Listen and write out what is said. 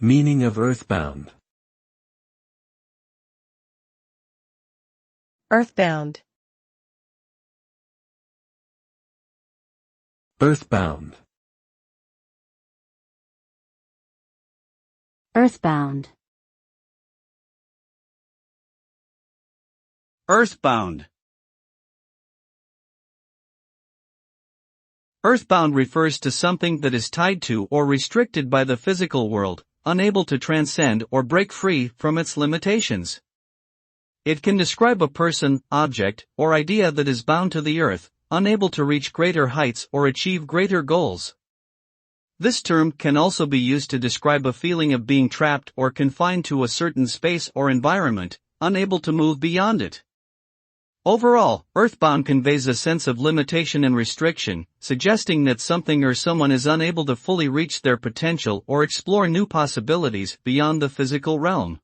Meaning of earthbound. Earthbound. Earthbound. Earthbound. Earthbound. Earthbound refers to something that is tied to or restricted by the physical world, unable to transcend or break free from its limitations. It can describe a person, object, or idea that is bound to the earth, unable to reach greater heights or achieve greater goals. This term can also be used to describe a feeling of being trapped or confined to a certain space or environment, unable to move beyond it. Overall, earthbound conveys a sense of limitation and restriction, suggesting that something or someone is unable to fully reach their potential or explore new possibilities beyond the physical realm.